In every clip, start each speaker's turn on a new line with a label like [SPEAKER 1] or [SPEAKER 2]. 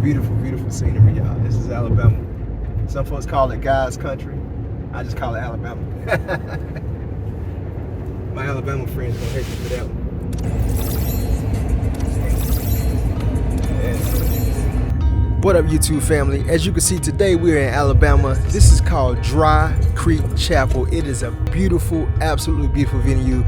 [SPEAKER 1] Beautiful, beautiful scenery, y'all. This is Alabama. Some folks call it God's country. I just call it Alabama. My Alabama friends gonna hate me for that one. What up, YouTube family? As you can see, today we're in Alabama. This is called Dry Creek Chapel. It is a beautiful, absolutely beautiful venue.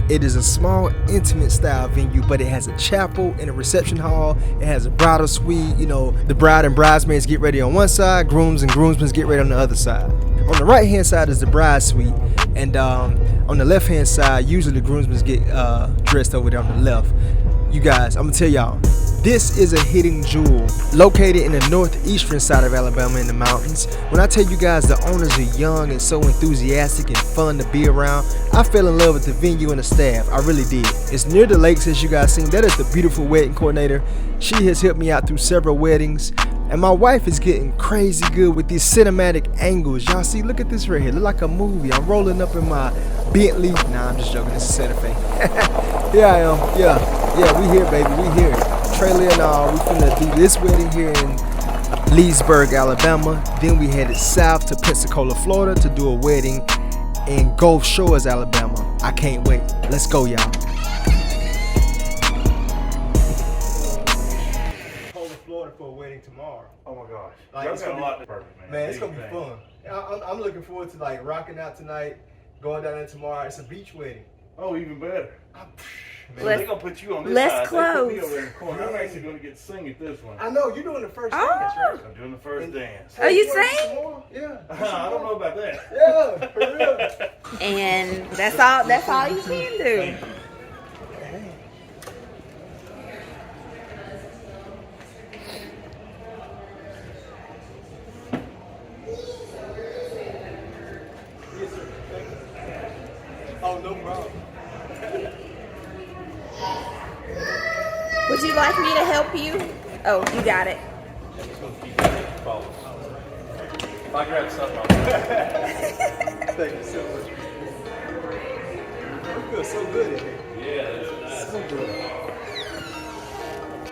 [SPEAKER 1] It is a small, intimate style venue, but it has a chapel and a reception hall. It has a bridal suite. You know, the bride and bridesmaids get ready on one side, grooms and groomsmen get ready on the other side. On the right hand side is the bride suite, and on the left hand side, usually the groomsmen get dressed over there on the left. You guys, I'm gonna tell y'all, this is a hidden jewel located in the northeastern side of Alabama in the mountains. When I tell you guys the owners are young and so enthusiastic and fun to be around, I fell in love with the venue and the staff. I really did. It's near the lakes, as you guys seen. That is the beautiful wedding coordinator. She has helped me out through several weddings. And my wife is getting crazy good with these cinematic angles. Y'all see, look at this right here. Look like a movie. I'm rolling up in my Bentley. Nah, I'm just joking. This is Santa Fe. Here I am. Yeah, we here, baby. We here. Trailer and all. We finna do this wedding here in Leesburg, Alabama. Then we headed south to Pensacola, Florida to do a wedding in Gulf Shores, Alabama. I can't wait. Let's go, y'all. Florida for a wedding tomorrow.
[SPEAKER 2] Oh my gosh.
[SPEAKER 1] Like,
[SPEAKER 2] it's got a lot to perfect, man.
[SPEAKER 1] Man, it's gonna be fun. I'm looking forward to like rocking out tonight, going down there tomorrow. It's a beach wedding.
[SPEAKER 2] Oh, even better.
[SPEAKER 1] Man,
[SPEAKER 2] they're gonna put you on this
[SPEAKER 3] let's
[SPEAKER 2] side.
[SPEAKER 3] close.
[SPEAKER 2] They put me over in the corner. I'm actually gonna get to sing at this one.
[SPEAKER 1] I know you're doing the first dance, right?
[SPEAKER 2] I'm doing the first dance.
[SPEAKER 3] Oh, you sing?
[SPEAKER 1] Yeah.
[SPEAKER 2] I don't know about that.
[SPEAKER 1] Yeah, for real.
[SPEAKER 3] And that's all you can do.
[SPEAKER 2] Thank you.
[SPEAKER 1] Oh, no problem.
[SPEAKER 3] Would you like me to help you? Oh, you got it.
[SPEAKER 2] I'm just gonna keep that following. If I grab something, I'll
[SPEAKER 1] Thank you so much. You feel so good in here.
[SPEAKER 2] Yeah, that's nice.
[SPEAKER 1] So good.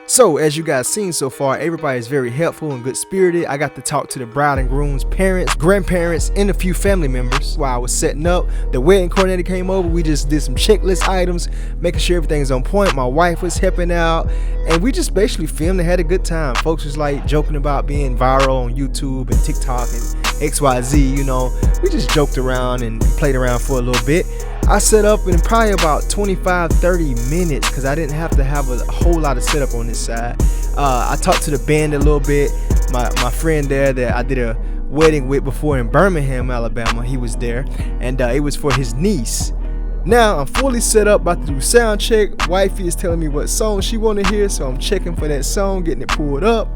[SPEAKER 1] So, as you guys seen so far, everybody is very helpful and good spirited. I got to talk to the bride and groom's parents, grandparents, and a few family members while I was setting up. The wedding coordinator came over. We just did some checklist items, making sure everything's on point. My wife was helping out, and we just basically filmed and had a good time. Folks was like joking about being viral on YouTube and TikTok and XYZ, you know. We just joked around and played around for a little bit. I set up in probably about 25-30 minutes because I didn't have to have a whole lot of setup on this side. I talked to the band a little bit. My friend there that I did a wedding with before in Birmingham, Alabama, he was there, and it was for his niece. Now I'm fully set up, about to do sound check. Wifey is telling me what song she want to hear, so I'm checking for that song, getting it pulled up.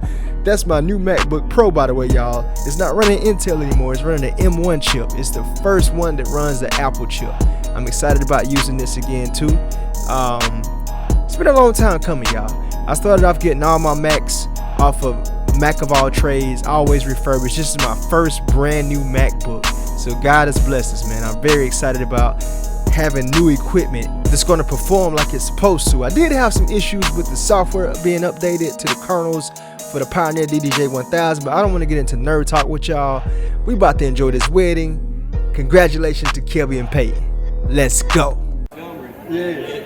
[SPEAKER 1] That's my new MacBook Pro, by the way, y'all. It's not running Intel anymore. It's running the M1 chip. It's the first one that runs the Apple chip. I'm excited about using this again too. It's been a long time coming, y'all. I started off getting all my Macs off of Mac of all trades, always refurbished. This is my first brand new MacBook. So God has blessed us, man. I'm very excited about having new equipment that's going to perform like it's supposed to. I did have some issues with the software being updated to the kernels for the Pioneer DDJ 1000, but I don't want to get into nerd talk with y'all. We about to enjoy this wedding. Congratulations to Kelby and Peyton. Let's go. Yeah.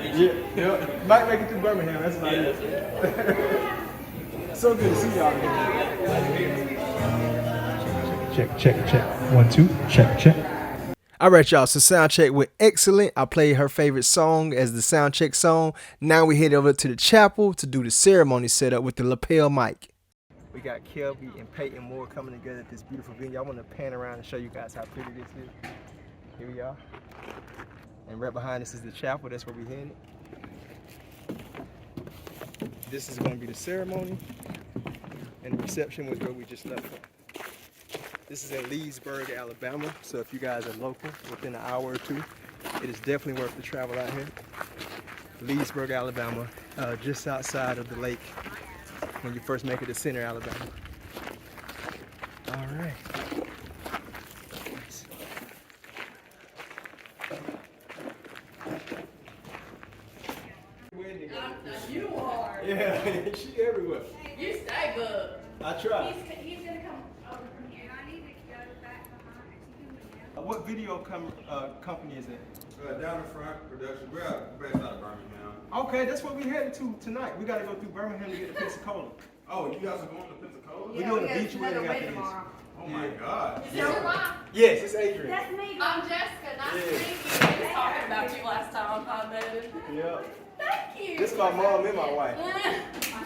[SPEAKER 1] Might make it through Birmingham. That's about it. So good to see y'all again.
[SPEAKER 4] Check. 1, 2, check.
[SPEAKER 1] All right, y'all. So sound check went excellent. I played her favorite song as the sound check song. Now we head over to the chapel to do the ceremony setup with the lapel mic. We got Kelby and Peyton Moore coming together at this beautiful venue. I want to pan around and show you guys how pretty this is. Here we are. And right behind us is the chapel. That's where we're headed. This is going to be the ceremony. And the reception was where we just left from. This is in Leesburg, Alabama. So if you guys are local, within an hour or two, it is definitely worth the travel out here. Leesburg, Alabama, just outside of the lake when you first make it to Center, Alabama. All right.
[SPEAKER 5] You are.
[SPEAKER 1] Yeah, she everywhere.
[SPEAKER 5] You stay good.
[SPEAKER 1] I try.
[SPEAKER 5] He's gonna come over from here. I need to go back behind.
[SPEAKER 1] What video company is it?
[SPEAKER 6] Down the front production. We're based out of Birmingham.
[SPEAKER 1] Okay, that's what we headed to tonight. We got to go through Birmingham to get to Pensacola.
[SPEAKER 6] Oh, you guys are going to Pensacola?
[SPEAKER 1] We're doing a beach wedding after this.
[SPEAKER 6] Oh my God.
[SPEAKER 5] Is your mom?
[SPEAKER 1] Yes, it's Adrian.
[SPEAKER 5] That's me.
[SPEAKER 3] I'm Jessica. Nice to meet you. We was talking about you last time I commented.
[SPEAKER 1] Yeah.
[SPEAKER 3] Thank you.
[SPEAKER 1] This is my mom and my wife.
[SPEAKER 3] My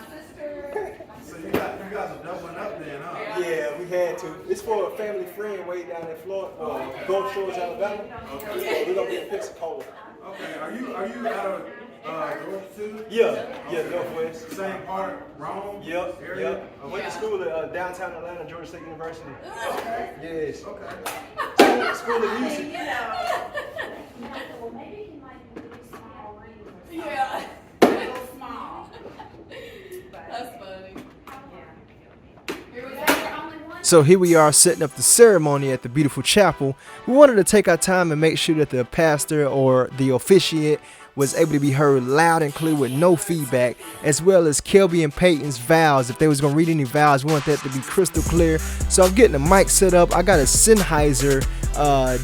[SPEAKER 3] sister.
[SPEAKER 6] So you guys are doubling up then, huh?
[SPEAKER 1] Yeah, we had to. It's for a family friend way down in Florida, Gulf Shores, Alabama.
[SPEAKER 6] Okay.
[SPEAKER 1] We're gonna be in Pensacola.
[SPEAKER 6] Okay. Are you out of Georgia too?
[SPEAKER 1] Yeah, Northwest.
[SPEAKER 6] Same part, Rome?
[SPEAKER 1] Yep,
[SPEAKER 6] Area?
[SPEAKER 1] yep. I went to school at downtown Atlanta, Georgia State University. Yes.
[SPEAKER 6] Okay.
[SPEAKER 1] School of music.
[SPEAKER 5] Well, maybe he might be really small ring.
[SPEAKER 3] Yeah. Little small. That's funny. Here we go.
[SPEAKER 1] So here we are setting up the ceremony at the beautiful chapel. We wanted to take our time and make sure that the pastor or the officiant was able to be heard loud and clear with no feedback, as well as Kelby and Peyton's vows. If they was going to read any vows, we want that to be crystal clear. So I'm getting the mic set up. I got a Sennheiser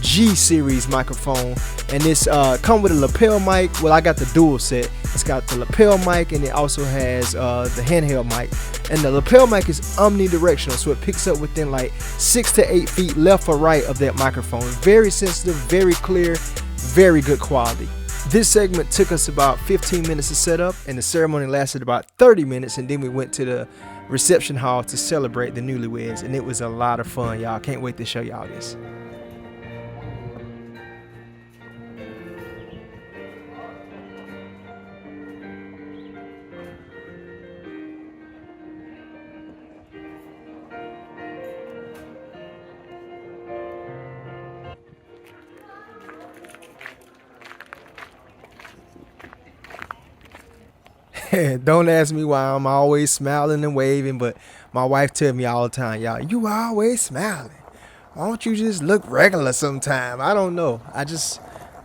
[SPEAKER 1] G series microphone, and this come with a lapel mic. Well, I got the dual set. It's got the lapel mic, and it also has the handheld mic. And the lapel mic is omnidirectional, so it picks up within like 6 to 8 feet left or right of that microphone. Very sensitive, very clear, very good quality. This segment took us about 15 minutes to set up, and the ceremony lasted about 30 minutes, and then we went to the reception hall to celebrate the newlyweds, and it was a lot of fun, y'all. Can't wait to show y'all this. Don't ask me why I'm always smiling and waving, but my wife tells me all the time, y'all, you always smiling. Why don't you just look regular sometime? I don't know.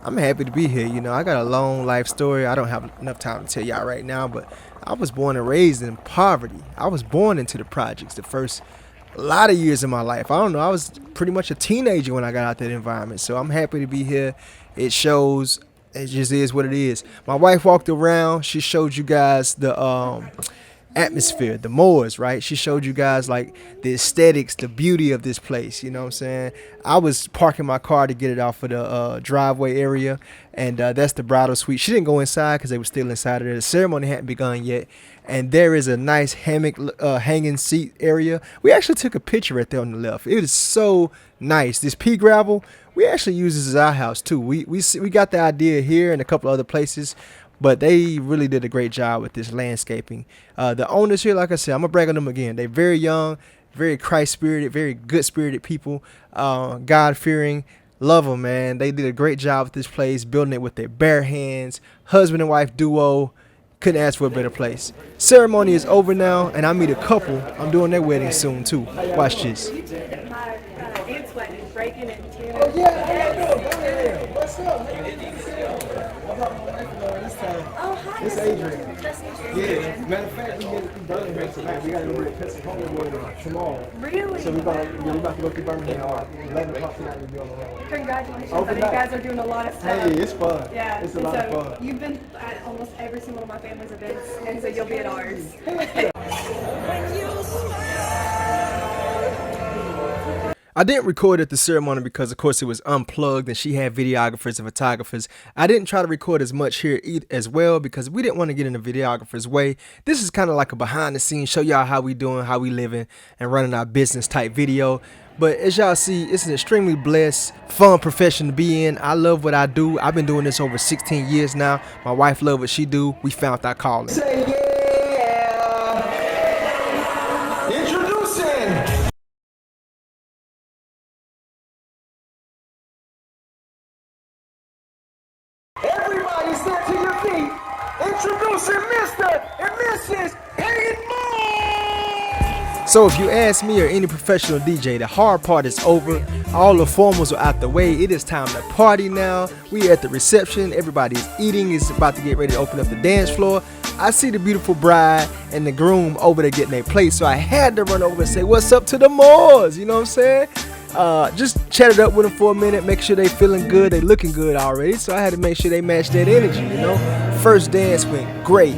[SPEAKER 1] I'm happy to be here. You know, I got a long life story. I don't have enough time to tell y'all right now, but I was born and raised in poverty. I was born into the projects the first lot of years of my life. I don't know. I was pretty much a teenager when I got out that environment. So I'm happy to be here. It shows. It just is what it is. My wife walked around. She showed you guys the atmosphere, the moors, right? She showed you guys like the aesthetics, the beauty of this place. You know what I'm saying? I was parking my car to get it off of the driveway area, and that's the bridal suite. She didn't go inside because they were still inside of there. The ceremony hadn't begun yet, and there is a nice hammock hanging seat area. We actually took a picture right there on the left. It is so nice. This pea gravel, we actually use this as our house too. We got the idea here and a couple other places, but they really did a great job with this landscaping. The owners here, like I said, I'm gonna brag on them again. They're very young, very Christ-spirited, very good-spirited people, God-fearing. Love them, man. They did a great job with this place, building it with their bare hands. Husband and wife duo. Couldn't ask for a better place. Ceremony is over now, and I meet a couple. I'm doing their wedding soon too. Watch this.
[SPEAKER 5] My aunt's wedding is breaking it too.
[SPEAKER 1] Oh yeah, how y'all doing? Yeah. What's up? This time.
[SPEAKER 5] Oh, hi.
[SPEAKER 1] It's Adrian.
[SPEAKER 5] That's Adrian.
[SPEAKER 1] Yeah. Matter of fact, we get it through Birmingham tonight. We got to go to Pensacola tomorrow.
[SPEAKER 5] Really?
[SPEAKER 1] So we're about to go through Birmingham 11 o'clock tonight. We'll be on the road.
[SPEAKER 5] Congratulations.
[SPEAKER 1] Oh,
[SPEAKER 5] I know you guys are doing a lot of stuff.
[SPEAKER 1] Hey, it's fun.
[SPEAKER 5] Yeah.
[SPEAKER 1] It's a
[SPEAKER 5] and
[SPEAKER 1] lot
[SPEAKER 5] so
[SPEAKER 1] of fun.
[SPEAKER 5] You've been at almost every single one of my family's events, and so you'll be at ours.
[SPEAKER 1] I didn't record at the ceremony because, of course, it was unplugged and she had videographers and photographers. I didn't try to record as much here as well because we didn't want to get in the videographer's way. This is kind of like a behind the scenes, show y'all how we doing, how we living, and running our business type video. But as y'all see, it's an extremely blessed, fun profession to be in. I love what I do. I've been doing this over 16 years now. My wife loves what she do. We found our calling. Say yeah! Introducing! Everybody stand to your feet. Introducing Mr. and Mrs. Peyton Moore. So if you ask me or any professional DJ, the hard part is over. All the formals are out the way. It is time to party now. We at the reception. Everybody is eating. It's about to get ready to open up the dance floor. I see the beautiful bride and the groom over there getting their plate, so I had to run over and say, what's up to the Moors? You know what I'm saying? Just chatted up with them for a minute, make sure they feeling good, they looking good already, so I had to make sure they matched that energy, you know? First dance went great.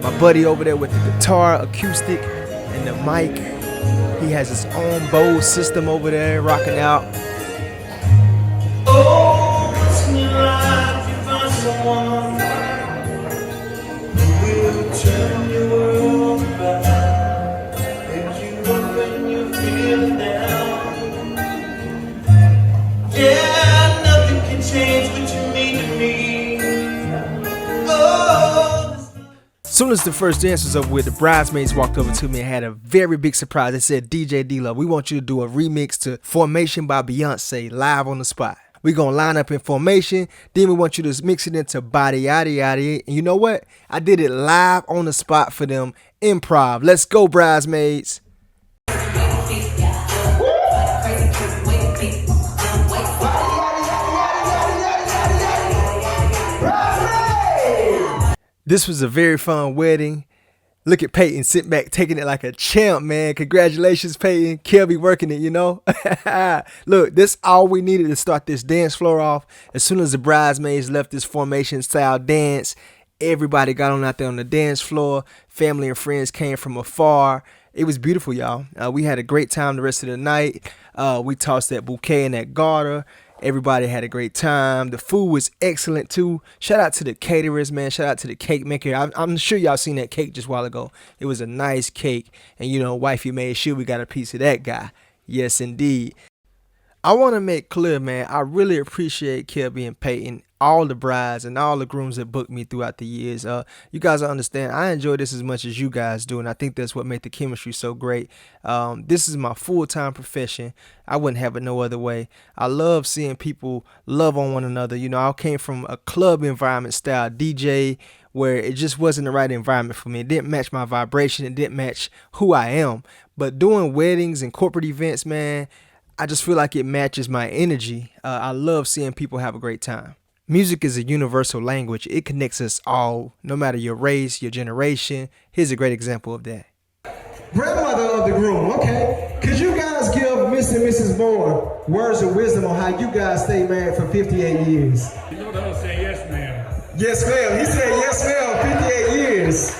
[SPEAKER 1] My buddy over there with the guitar, acoustic, and the mic. He has his own Bose system over there rocking out. As soon as the first dance was over with, the bridesmaids walked over to me and had a very big surprise. They said, DJ D-Love, we want you to do a remix to Formation by Beyonce live on the spot. We're going to line up in formation. Then we want you to mix it into body, yada, yada. And you know what? I did it live on the spot for them. Improv. Let's go, bridesmaids. This was a very fun wedding. Look at Peyton sitting back, taking it like a champ, man. Congratulations, Peyton. Kelby working it, you know. Look, this all we needed to start this dance floor off. As soon as the bridesmaids left this formation style dance, everybody got on out there on the dance floor. Family and friends came from afar. It was beautiful, y'all. We had a great time the rest of the night. We tossed that bouquet and that garter. Everybody had a great time. The food was excellent too. Shout out to the caterers, man. Shout out to the cake maker. I'm sure y'all seen that cake just a while ago. It was a nice cake. And you know, wifey made sure we got a piece of that guy. Yes, indeed. I want to make clear, man, I really appreciate Kelby and Peyton, all the brides and all the grooms that booked me throughout the years. You guys understand, I enjoy this as much as you guys do, and I think that's what made the chemistry so great. This is my full-time profession. I wouldn't have it no other way. I love seeing people love on one another. You know, I came from a club environment style DJ where it just wasn't the right environment for me. It didn't match my vibration. It didn't match who I am. But doing weddings and corporate events, man, I just feel like it matches my energy. I love seeing people have a great time. Music is a universal language. It connects us all, no matter your race, your generation. Here's a great example of that.
[SPEAKER 7] Grandmother of the groom, okay. Could you guys give Mr. and Mrs. Moore words of wisdom on how you guys stay married for 58 years?
[SPEAKER 6] You know they'll say yes, ma'am.
[SPEAKER 7] Yes, ma'am. He said yes, ma'am, 58 years.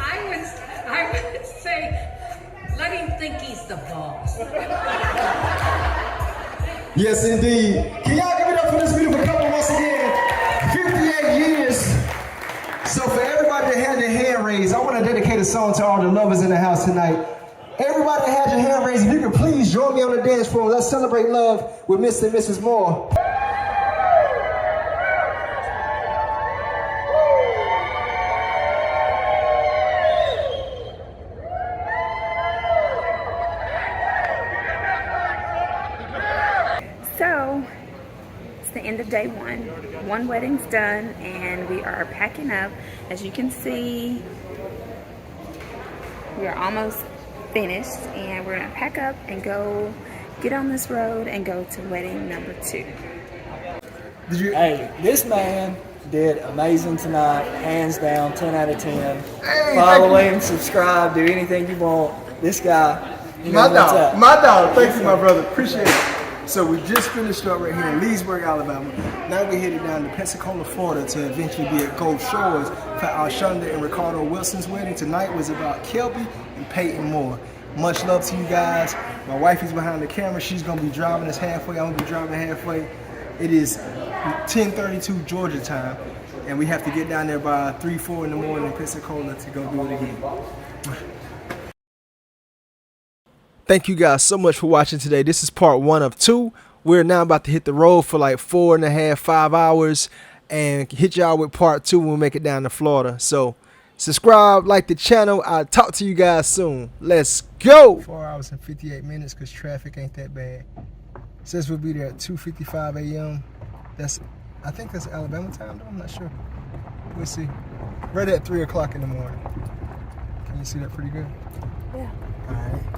[SPEAKER 8] I would say, let him think he's the boss.
[SPEAKER 7] Yes, indeed. Can y'all give it up for this beautiful couple once again? 58 years. So for everybody that had their hand raised, I want to dedicate a song to all the lovers in the house tonight. Everybody that had your hand raised, if you could please join me on the dance floor. Let's celebrate love with Mr. and Mrs. Moore.
[SPEAKER 3] So, it's the end of day one. One wedding's done and we are packing up. As you can see, we are almost finished and we're gonna pack up and go get on this road and go to wedding number 2.
[SPEAKER 9] Hey, this man did amazing tonight, hands down, 10 out of 10. Follow him, subscribe, do anything you want. This guy, you know what's up.
[SPEAKER 1] My dog. Thank you, my brother. Appreciate it. So we just finished up right here in Leesburg, Alabama. Now we're headed down to Pensacola, Florida to eventually be at Gulf Shores for our Shonda and Ricardo Wilson's wedding. Tonight was about Kelby and Peyton Moore. Much love to you guys. My wife is behind the camera. She's going to be driving us halfway. I'm going to be driving halfway. It is 10:32 Georgia time, and we have to get down there by 3, 4 in the morning in Pensacola to go do it again. Thank you guys so much for watching today. This is part 1 of 2. We're now about to hit the road for like 4.5, 5 hours and hit y'all with part 2 when we make it down to Florida. So subscribe, like the channel. I'll talk to you guys soon. Let's go. 4 hours and 58 minutes because traffic ain't that bad. It says we'll be there at 2:55 a.m. I think that's Alabama time though. I'm not sure. We'll see. Right at 3 o'clock in the morning. Can you see that pretty good?
[SPEAKER 3] Yeah.
[SPEAKER 1] All right.